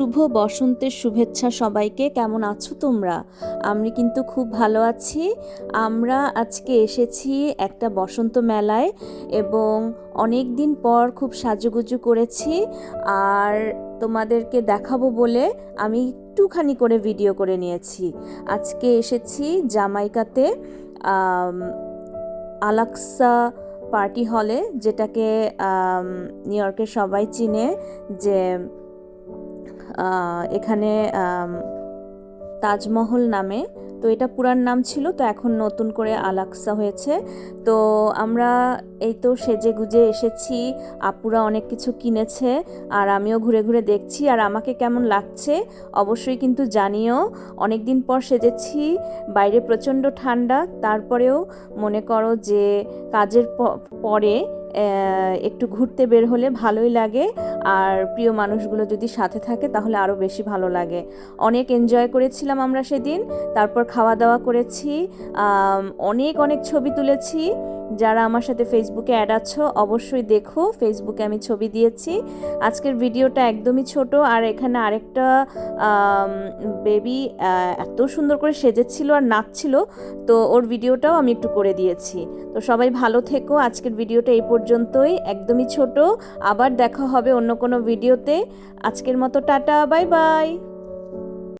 শুভ বসন্তের শুভেচ্ছা সবাইকে। কেমন আছো তোমরা? আমি কিন্তু খুব ভালো আছি। আমরা আজকে এসেছি একটা বসন্ত মেলায় এবং অনেক দিন পর খুব সাজুগুজু করেছি, আর তোমাদেরকে দেখাবো বলে আমি একটুখানি করে ভিডিও করে নিয়েছি। আজকে এসেছি জামাইকাতে আলাক্সা পার্টি হলে, যেটাকে নিউ ইয়র্কের সবাই চিনে, যে এখানে তাজমহল নামে। তো এটা পুরান নাম ছিল, তো এখন নতুন করে আলাক্সা হয়েছে। তো আমরা এই তো সেজে গুজে এসেছি, আপুরা অনেক কিছু কিনেছে আর আমিও ঘুরে ঘুরে দেখছি। আর আমাকে কেমন লাগছে অবশ্যই কিন্তু জানিও। অনেক দিন পর সেজেছি, বাইরে প্রচণ্ড ঠান্ডা, তারপরেও মনে করো যে কাজের পরে একটু ঘুরতে বের হলে ভালোই লাগে, আর প্রিয় মানুষগুলো যদি সাথে থাকে তাহলে আরও বেশি ভালো লাগে। অনেক এনজয় করেছিলাম আমরা সেদিন। তারপর খাওয়া দাওয়া করেছি, অনেক অনেক ছবি তুলেছি। যারা আমার সাথে ফেসবুকে অ্যাড আছো অবশ্যই দেখো, ফেসবুকে আমি ছবি দিয়েছি। আজকের ভিডিওটা একদমই ছোট, আর এখানে আরেকটা বেবি এত সুন্দর করে সেজেছিল আর নাচছিল, তো ওর ভিডিওটাও আমি একটু করে দিয়েছি। তো সবাই ভালো থেকো। আজকের ভিডিওটা এই পর্যন্তই, একদমই ছোট। আবার দেখা হবে অন্য কোনো ভিডিওতে। আজকের মতো টাটা, বাই বাই।